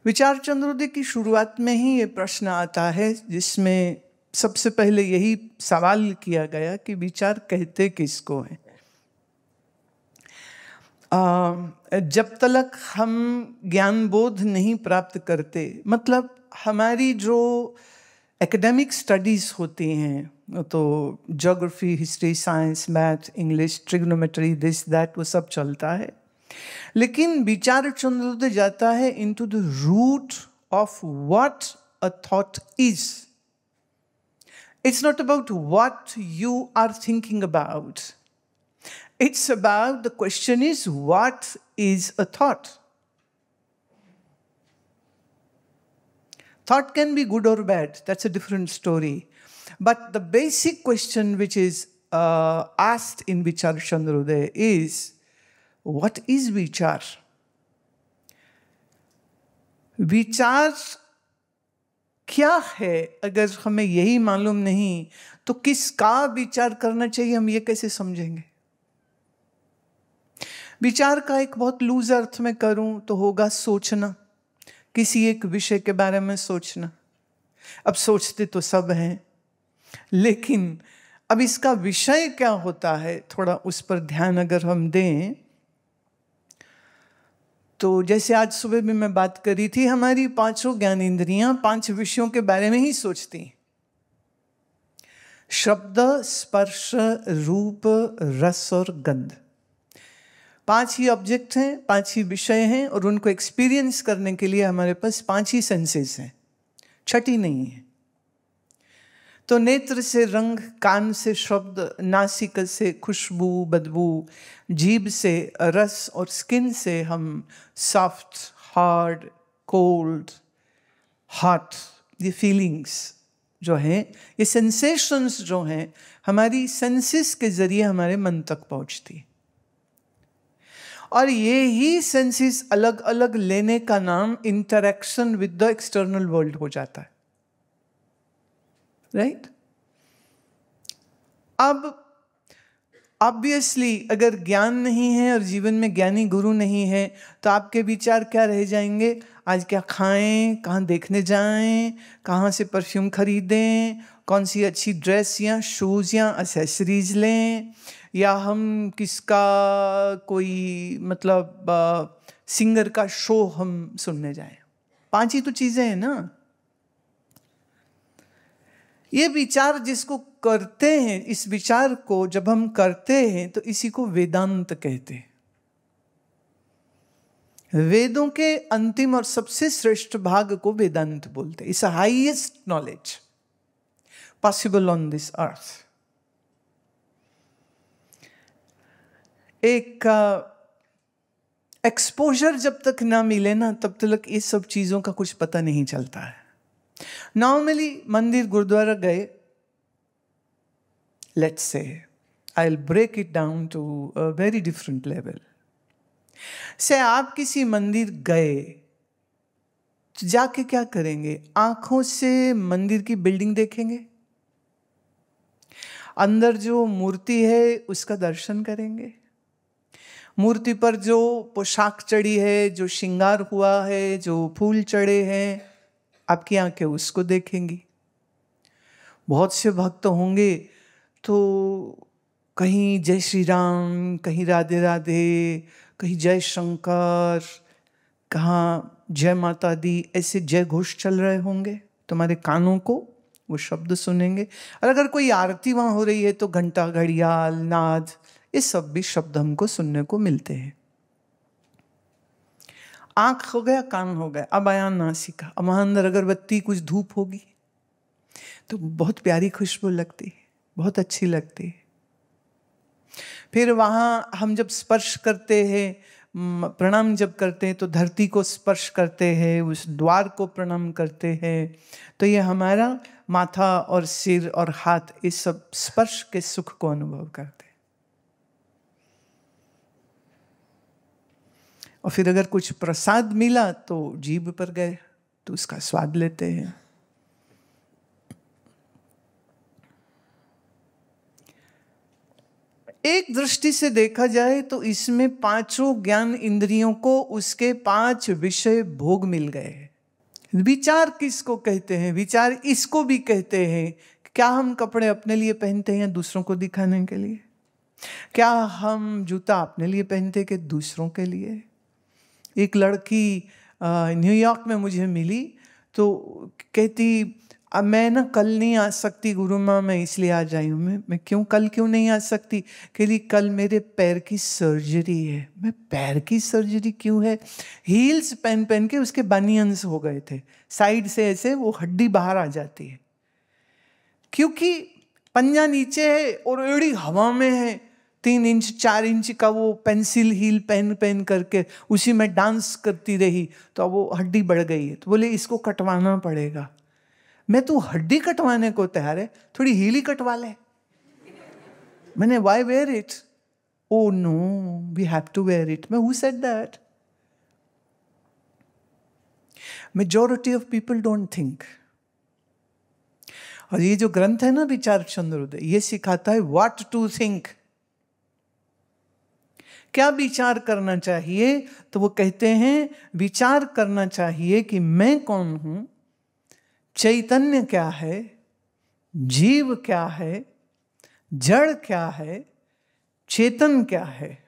विचार चंद्रोदय की शुरुआत में ही ये प्रश्न आता है, जिसमें सबसे पहले यही सवाल किया गया कि विचार कहते किसको हैं। जब तक हम ज्ञान बोध नहीं प्राप्त करते, मतलब हमारी जो एकेडमिक स्टडीज़ होती हैं, तो geography, history, science, math, English, trigonometry, this that, वो सब चलता है। लेकिन विचार चंद्रोदय जाता है into the root of what a thought is. It's not about what you are thinking about, it's about, the question is, what is a thought? Thought can be good or bad, that's a different story. But the basic question which is asked in Vichar Chandroday is, what is vichar? विचार क्या है? अगर हमें यही मालूम नहीं तो किसका विचार करना चाहिए, हम ये कैसे समझेंगे? विचार का एक बहुत लूज अर्थ में करूं तो होगा सोचना, किसी एक विषय के बारे में सोचना। अब सोचते तो सब हैं, लेकिन अब इसका विषय क्या होता है, थोड़ा उस पर ध्यान अगर हम दें तो जैसे आज सुबह भी मैं बात करी थी, हमारी पांचों ज्ञानेंद्रियां 5 विषयों के बारे में ही सोचती हैं। शब्द, स्पर्श, रूप, रस और गंध, 5 ही ऑब्जेक्ट हैं, 5 ही विषय हैं, और उनको एक्सपीरियंस करने के लिए हमारे पास 5 ही सेंसेस हैं, छठी नहीं है। तो नेत्र से रंग, कान से शब्द, नासिक से खुशबू बदबू, जीभ से रस, और स्किन से हम सॉफ्ट, हार्ड, कोल्ड, हॉट, ये फीलिंग्स जो हैं, ये सेंसेशंस जो हैं, हमारी सेंसेस के जरिए हमारे मन तक पहुंचती। और ये ही सेंसेस अलग अलग लेने का नाम interaction with the external world हो जाता है, राइट? अब ऑब्वियसली अगर ज्ञान नहीं है और जीवन में ज्ञानी गुरु नहीं है तो आपके विचार क्या रह जाएंगे? आज क्या खाएं, कहाँ देखने जाएं, कहाँ से परफ्यूम खरीदें, कौन सी अच्छी ड्रेस या शूज़ या एक्सेसरीज लें, या हम किसका कोई मतलब सिंगर का शो हम सुनने जाएं। 5 ही तो चीज़ें हैं ना। ये विचार जिसको करते हैं, इस विचार को जब हम करते हैं तो इसी को वेदांत कहते हैं। वेदों के अंतिम और सबसे श्रेष्ठ भाग को वेदांत बोलते हैं। It's the highest knowledge possible on this earth. एक एक्सपोजर जब तक ना मिले ना, तब तक ये सब चीज़ों का कुछ पता नहीं चलता है। नॉर्मली मंदिर गुरुद्वारा गए, let's say, I will break it down to a very different level. से आप किसी मंदिर गए, जाके क्या करेंगे? आंखों से मंदिर की बिल्डिंग देखेंगे, अंदर जो मूर्ति है उसका दर्शन करेंगे, मूर्ति पर जो पोशाक चढ़ी है, जो श्रृंगार हुआ है, जो फूल चढ़े हैं, आपकी आंखें उसको देखेंगी। बहुत से भक्त होंगे तो कहीं जय श्री राम, कहीं राधे राधे, कहीं जय शंकर, कहाँ जय माता दी, ऐसे जय घोष चल रहे होंगे। तुम्हारे कानों को वो शब्द सुनेंगे। और अगर कोई आरती वहाँ हो रही है तो घंटा, घड़ियाल, नाद, ये सब भी शब्द हमको सुनने को मिलते हैं। आँख हो गया, कान हो गया, अब आया नासिका। अब वहाँ अंदर अगरबत्ती, कुछ धूप होगी तो बहुत प्यारी खुशबू लगती है, बहुत अच्छी लगती है। फिर वहाँ हम जब स्पर्श करते हैं, प्रणाम जब करते हैं तो धरती को स्पर्श करते हैं, उस द्वार को प्रणाम करते हैं, तो ये हमारा माथा और सिर और हाथ, इस सब स्पर्श के सुख को अनुभव करते हैं। और फिर अगर कुछ प्रसाद मिला तो जीभ पर गए तो उसका स्वाद लेते हैं। एक दृष्टि से देखा जाए तो इसमें 5 ज्ञान इंद्रियों को उसके 5 विषय भोग मिल गए हैं। विचार किसको कहते हैं? विचार इसको भी कहते हैं। क्या हम कपड़े अपने लिए पहनते हैं या दूसरों को दिखाने के लिए? क्या हम जूता अपने लिए पहनते कि दूसरों के लिए? एक लड़की न्यूयॉर्क में मुझे मिली तो कहती अब मैं ना कल नहीं आ सकती गुरु माँ, मैं इसलिए आ जाई हूँ। मैं क्यों कल क्यों नहीं आ सकती? कह कल मेरे पैर की सर्जरी है। मैं पैर की सर्जरी क्यों है? हील्स पहन पहन के उसके बनियंस हो गए थे, साइड से ऐसे वो हड्डी बाहर आ जाती है क्योंकि पंजा नीचे है और एड़ी हवा में है। 3 इंच 4 इंच का वो पेंसिल हील पहन पहन करके उसी में डांस करती रही तो अब वो हड्डी बढ़ गई है। तो बोले इसको कटवाना पड़ेगा। मैं तू हड्डी कटवाने को तैयार है, थोड़ी हील ही कटवा ले। मैंने why wear it? Oh no we have to wear it. मैं who said that? Majority of people don't think. और ये जो ग्रंथ है ना विचार चंद्रोदय, ये सिखाता है व्हाट टू थिंक, क्या विचार करना चाहिए। तो वो कहते हैं विचार करना चाहिए कि मैं कौन हूं, चैतन्य क्या है, जीव क्या है, जड़ क्या है, चेतन क्या है।